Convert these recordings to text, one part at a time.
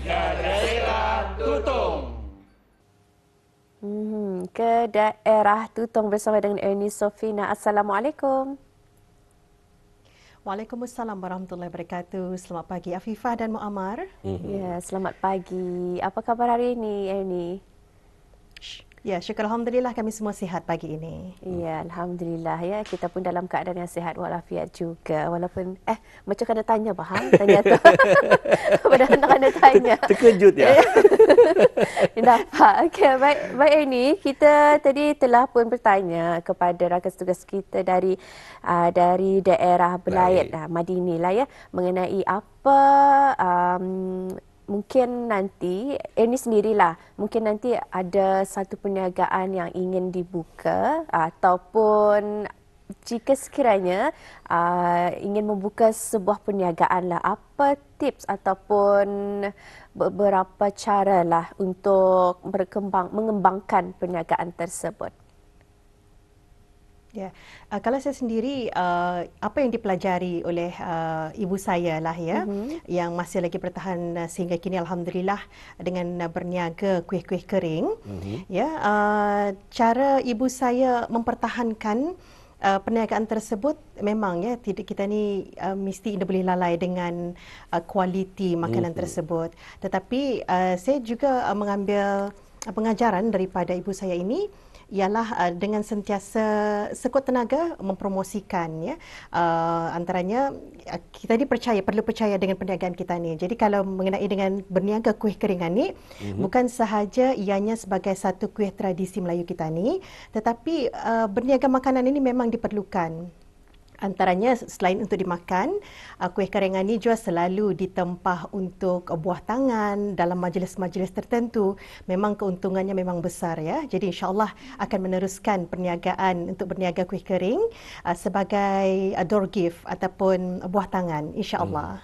ke daerah Tutong. Ke daerah Tutong bersama dengan Ernie Sofina. Assalamualaikum. Waalaikumsalam warahmatullahi wabarakatuh. Selamat pagi Afifah dan Muammar. Ya, selamat pagi. Apa khabar hari ini, Ernie? Ya, syukur Alhamdulillah kami semua sihat pagi ini. Ya, Alhamdulillah ya. Kita pun dalam keadaan yang sihat walafiat juga. Walaupun, macam kena tanya faham? Tanya tu. Padahal nak kena tanya. Terkejut ya? Nampak. Okay, baik ini kita tadi telah pun bertanya kepada rakan tugas kita dari daerah Belayet Madini lah ya, mengenai apa mungkin nanti ini sendirilah mungkin nanti ada satu perniagaan yang ingin dibuka ataupun jika sekiranya ingin membuka sebuah perniagaan lah, apa tips ataupun beberapa cara lah untuk mengembangkan perniagaan tersebut? Ya, kalau saya sendiri, apa yang dipelajari oleh ibu saya lah ya, yang masih lagi bertahan sehingga kini alhamdulillah dengan berniaga kuih-kuih kering, ya, cara ibu saya mempertahankan perniagaan tersebut memang ya kita ni mesti tidak boleh lalai dengan kualiti makanan tersebut. Tetapi saya juga mengambil pengajaran daripada ibu saya ini ialah dengan sentiasa sekuat tenaga mempromosikan ya, antaranya kita ni perlu percaya dengan perniagaan kita ni. Jadi kalau mengenai dengan berniaga kuih keringan ni, bukan sahaja ianya sebagai satu kuih tradisi Melayu kita ni, tetapi berniaga makanan ini memang diperlukan. Antaranya selain untuk dimakan, kuih keringan ini juga selalu ditempah untuk buah tangan dalam majlis-majlis tertentu. Memang keuntungannya memang besar ya. Jadi insya-Allah akan meneruskan perniagaan untuk berniaga kuih kering sebagai door gift ataupun buah tangan insya-Allah.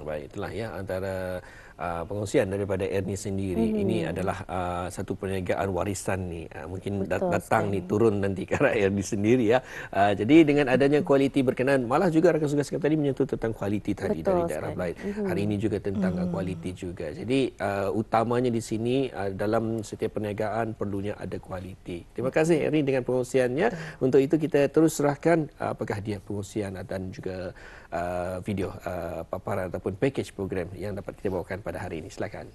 Baik, itulah ya antara pengungsian daripada Ernie sendiri. Ini adalah satu perniagaan warisan ni. Mungkin datang ni turun nanti ke arah Ernie sendiri ya. Jadi dengan adanya kualiti berkenaan, malah juga rakan tugas kita tadi menyentuh tentang kualiti tadi dari daerah Belayet. Hari ini juga tentang kualiti juga. Jadi utamanya di sini dalam setiap perniagaan perlunya ada kualiti. Terima kasih Ernie dengan pengungsiannya. Untuk itu kita terus serahkan apakah dia pengungsian dan juga video paparan ataupun package program yang dapat kita bawakan pada hari ini. Silakan.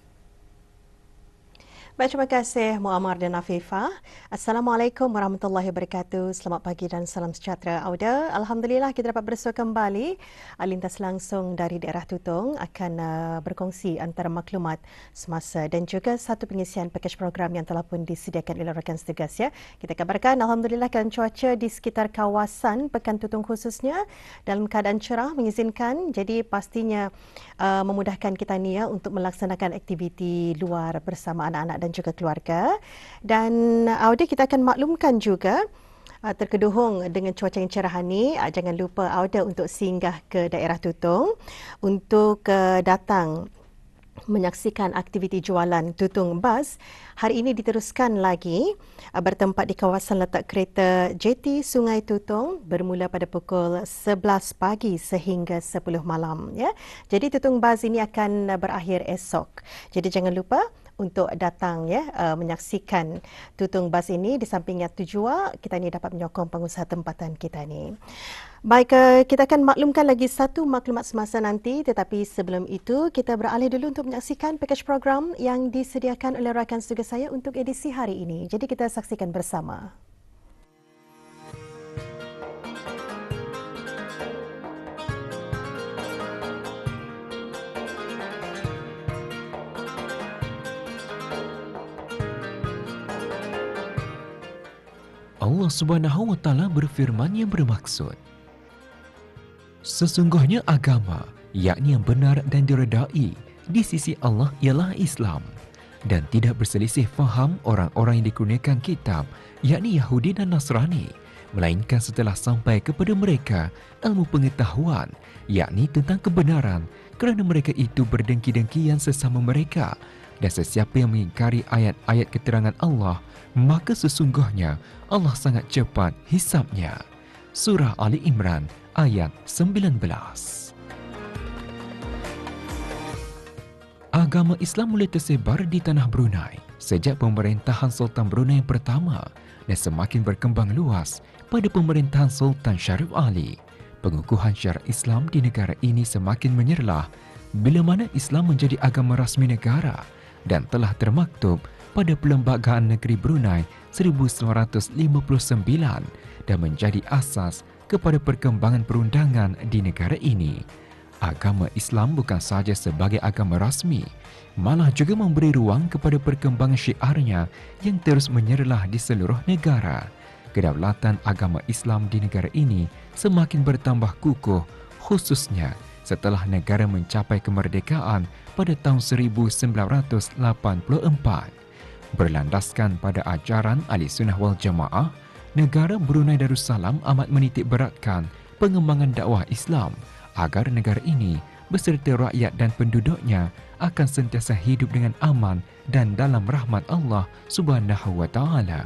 Baik, terima kasih Muammar dan Afifah. Assalamualaikum warahmatullahi wabarakatuh. Selamat pagi dan salam sejahtera. Auda, alhamdulillah kita dapat bersua kembali lintas langsung dari daerah Tutong akan berkongsi antara maklumat semasa dan juga satu pengisian pakej program yang telah pun disediakan oleh rakan setugas ya. Kita kabarkan alhamdulillah keadaan cuaca di sekitar kawasan Pekan Tutong khususnya dalam keadaan cerah mengizinkan, jadi pastinya memudahkan kita ni ya untuk melaksanakan aktiviti luar bersama anak-anak dan juga keluarga. Dan Auda, kita akan maklumkan juga terkeduhung dengan cuaca yang cerah ni, jangan lupa Auda untuk singgah ke daerah Tutong untuk datang menyaksikan aktiviti jualan Tutong Bus. Hari ini diteruskan lagi bertempat di kawasan letak kereta JT Sungai Tutong bermula pada pukul 11 pagi sehingga 10 malam ya. Jadi Tutong Bus ini akan berakhir esok. Jadi jangan lupa untuk datang ya menyaksikan Tutong Bus ini. Di sampingnya tu jua kita ni dapat menyokong pengusaha tempatan kita ni. Baik, kita akan maklumkan lagi satu maklumat semasa nanti, tetapi sebelum itu kita beralih dulu untuk menyaksikan pakej program yang disediakan oleh rakan tugas saya untuk edisi hari ini. Jadi kita saksikan bersama. Allah Subhanahu wa taala berfirman yang bermaksud, sesungguhnya agama, yakni yang benar dan diredai di sisi Allah ialah Islam, dan tidak berselisih faham orang-orang yang dikurniakan kitab, yakni Yahudi dan Nasrani, melainkan setelah sampai kepada mereka ilmu pengetahuan, yakni tentang kebenaran, kerana mereka itu berdengki-dengkian sesama mereka. Dan sesiapa yang mengingkari ayat-ayat keterangan Allah, maka sesungguhnya Allah sangat cepat hisabnya. Surah Ali Imran ayat 19. agama Islam mula tersebar di tanah Brunei sejak pemerintahan Sultan Brunei yang pertama dan semakin berkembang luas pada pemerintahan Sultan Sharif Ali. Pengukuhan syariat Islam di negara ini semakin menyerlah bila mana Islam menjadi agama rasmi negara dan telah termaktub pada Perlembagaan Negeri Brunei 1959 dan menjadi asas kepada perkembangan perundangan di negara ini. Agama Islam bukan sahaja sebagai agama rasmi, malah juga memberi ruang kepada perkembangan syiarnya yang terus menyerlah di seluruh negara. Kedaulatan agama Islam di negara ini semakin bertambah kukuh, khususnya setelah negara mencapai kemerdekaan pada tahun 1984. Berlandaskan pada ajaran Ahlussunnah wal Jamaah, negara Brunei Darussalam amat menitik beratkan pengembangan dakwah Islam agar negara ini beserta rakyat dan penduduknya akan sentiasa hidup dengan aman dan dalam rahmat Allah Subhanahu wa taala.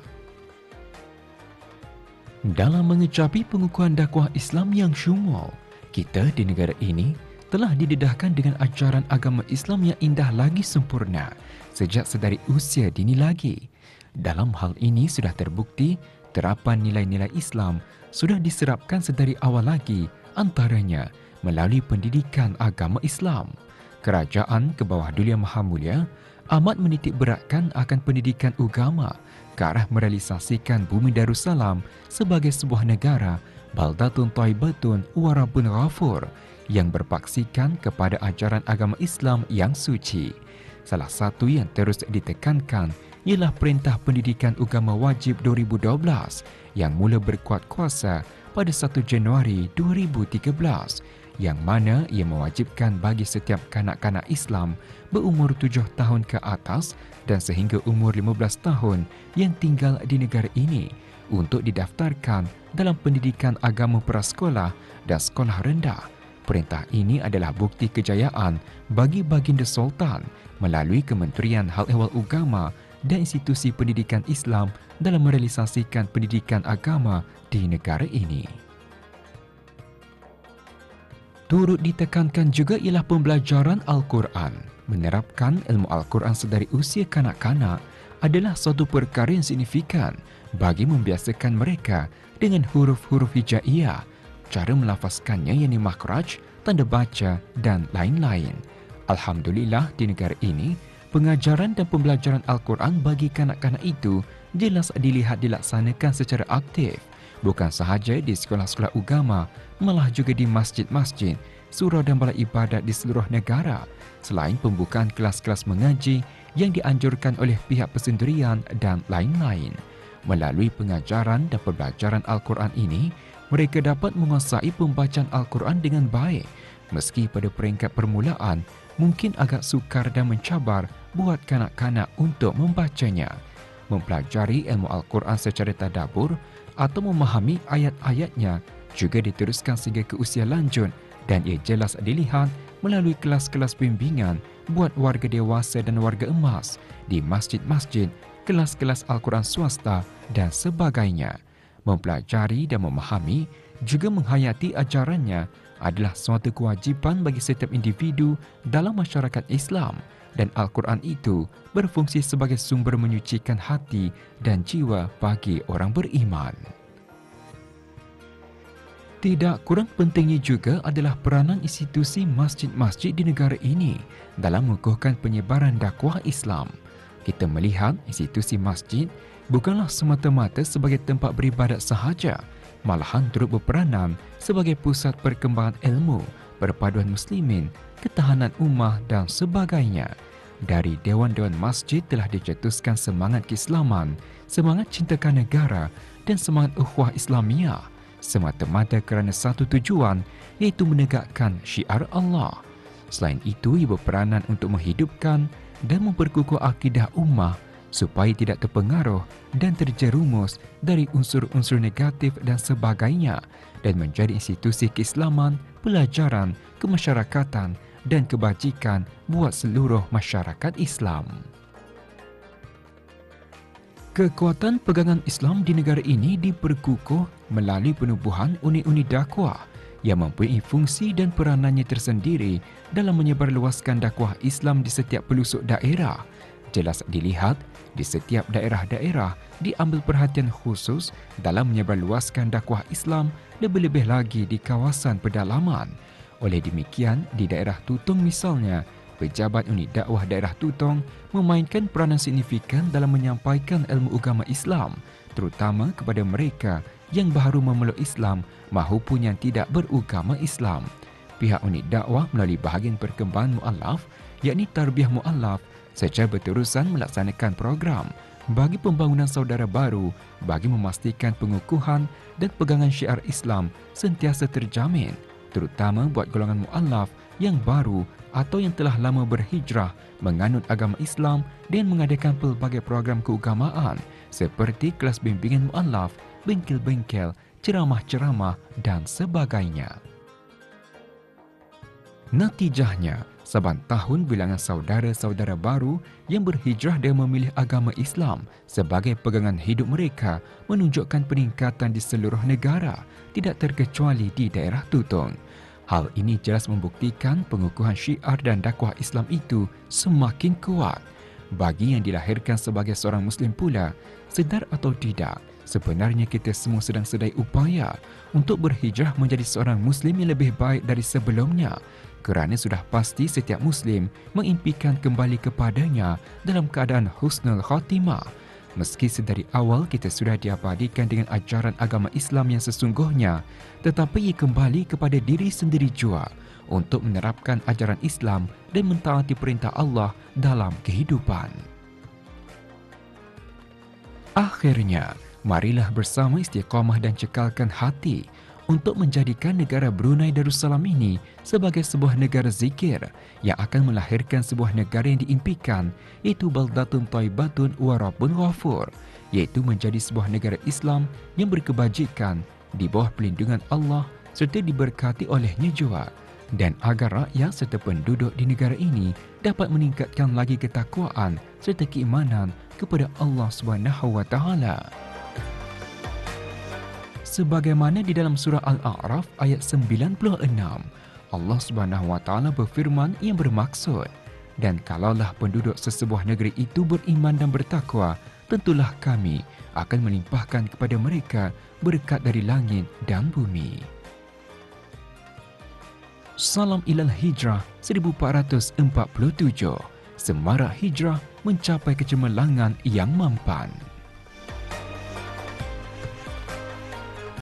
Dalam mengecapi pengukuhan dakwah Islam yang syumul, kita di negara ini telah didedahkan dengan ajaran agama Islam yang indah lagi sempurna sejak sedari usia dini lagi. Dalam hal ini sudah terbukti terapan nilai-nilai Islam sudah diserapkan sedari awal lagi, antaranya melalui pendidikan agama Islam. Kerajaan ke bawah Duli Yang Maha Mulia amat menitik beratkan akan pendidikan agama ke arah merealisasikan bumi Darussalam sebagai sebuah negara baldatun thayyibatun wa rabbun ghafur yang berpaksikan kepada ajaran agama Islam yang suci. Salah satu yang terus ditekankan ialah Perintah Pendidikan Agama Wajib 2012 yang mula berkuat kuasa pada 1 Januari 2013 yang mana ia mewajibkan bagi setiap kanak-kanak Islam berumur 7 tahun ke atas dan sehingga umur 15 tahun yang tinggal di negara ini untuk didaftarkan dalam pendidikan agama prasekolah dan sekolah rendah. Perintah ini adalah bukti kejayaan bagi Baginda Sultan melalui Kementerian Hal Ehwal Agama dan institusi pendidikan Islam dalam merealisasikan pendidikan agama di negara ini. Turut ditekankan juga ialah pembelajaran Al-Quran. Menerapkan ilmu Al-Quran sedari usia kanak-kanak adalah suatu perkara yang signifikan bagi membiasakan mereka dengan huruf-huruf hijaiyah, cara melafazkannya yakni makhraj, tanda baca dan lain-lain. Alhamdulillah di negara ini, pengajaran dan pembelajaran Al-Quran bagi kanak-kanak itu jelas dilihat dilaksanakan secara aktif. Bukan sahaja di sekolah-sekolah agama, malah juga di masjid-masjid, surau dan balai ibadat di seluruh negara. Selain pembukaan kelas-kelas mengaji yang dianjurkan oleh pihak persendirian dan lain-lain. Melalui pengajaran dan pembelajaran Al-Quran ini, mereka dapat menguasai pembacaan Al-Quran dengan baik. Meski pada peringkat permulaan, mungkin agak sukar dan mencabar buat kanak-kanak untuk membacanya. Mempelajari ilmu Al-Quran secara tadabbur atau memahami ayat-ayatnya juga diteruskan sehingga ke usia lanjut dan ia jelas dilihat melalui kelas-kelas bimbingan buat warga dewasa dan warga emas di masjid-masjid, kelas-kelas Al-Quran swasta dan sebagainya. Mempelajari dan memahami juga menghayati ajarannya adalah suatu kewajipan bagi setiap individu dalam masyarakat Islam dan Al-Quran itu berfungsi sebagai sumber menyucikan hati dan jiwa bagi orang beriman. Tidak kurang pentingnya juga adalah peranan institusi masjid-masjid di negara ini dalam mengukuhkan penyebaran dakwah Islam. Kita melihat institusi masjid bukanlah semata-mata sebagai tempat beribadat sahaja, malahan turut berperanan sebagai pusat perkembangan ilmu, perpaduan muslimin, ketahanan ummah dan sebagainya. Dari dewan-dewan masjid telah dicetuskan semangat keislaman, semangat cintakan negara dan semangat ukhuwah Islamiyah semata-mata kerana satu tujuan, iaitu menegakkan syiar Allah. Selain itu, ia berperanan untuk menghidupkan dan memperkukuh akidah ummah supaya tidak terpengaruh dan terjerumus dari unsur-unsur negatif dan sebagainya dan menjadi institusi keislaman, pelajaran, kemasyarakatan dan kebajikan buat seluruh masyarakat Islam. Kekuatan pegangan Islam di negara ini diperkukuh melalui penubuhan unit-unit dakwah yang mempunyai fungsi dan peranannya tersendiri dalam menyebarluaskan dakwah Islam di setiap pelosok daerah. Jelas dilihat, di setiap daerah-daerah diambil perhatian khusus dalam menyebarluaskan dakwah Islam, lebih-lebih lagi di kawasan pedalaman. Oleh demikian, di daerah Tutong misalnya, pejabat unit dakwah daerah Tutong memainkan peranan signifikan dalam menyampaikan ilmu agama Islam, terutama kepada mereka yang baru memeluk Islam maupun yang tidak beragama Islam. Pihak unit dakwah melalui bahagian perkembangan mu'alaf, yakni tarbiyah mu'alaf, secara berterusan melaksanakan program bagi pembangunan saudara baru bagi memastikan pengukuhan dan pegangan syiar Islam sentiasa terjamin, terutama buat golongan mu'alaf yang baru atau yang telah lama berhijrah menganut agama Islam dan mengadakan pelbagai program keagamaan seperti kelas bimbingan mu'alaf, bengkel-bengkel, ceramah-ceramah dan sebagainya. Natijahnya, saban tahun bilangan saudara-saudara baru yang berhijrah dan memilih agama Islam sebagai pegangan hidup mereka menunjukkan peningkatan di seluruh negara, tidak terkecuali di daerah Tutong. Hal ini jelas membuktikan pengukuhan syiar dan dakwah Islam itu semakin kuat. Bagi yang dilahirkan sebagai seorang Muslim pula, sedar atau tidak, sebenarnya kita semua sedang sedai upaya untuk berhijrah menjadi seorang Muslim yang lebih baik dari sebelumnya, kerana sudah pasti setiap Muslim mengimpikan kembali kepadanya dalam keadaan husnul khatimah. Meski sedari awal kita sudah diabadikan dengan ajaran agama Islam yang sesungguhnya, tetapi ia kembali kepada diri sendiri jua untuk menerapkan ajaran Islam dan mentaati perintah Allah dalam kehidupan. Akhirnya, marilah bersama istiqamah dan cekalkan hati untuk menjadikan negara Brunei Darussalam ini sebagai sebuah negara zikir yang akan melahirkan sebuah negara yang diimpikan, iaitu baldatun thayyibatun wa rabbun ghafur, iaitu menjadi sebuah negara Islam yang berkebajikan di bawah pelindungan Allah serta diberkati olehnya jua, dan agar rakyat serta penduduk di negara ini dapat meningkatkan lagi ketakwaan serta keimanan kepada Allah Subhanahu wa taala. Sebagaimana di dalam surah Al-A'raf ayat 96, Allah Subhanahu wa taala berfirman yang bermaksud, dan kalaulah penduduk sesebuah negeri itu beriman dan bertakwa, tentulah kami akan melimpahkan kepada mereka berkat dari langit dan bumi. Salam ilal hijrah 1447, semarak hijrah mencapai kecemerlangan yang mampan.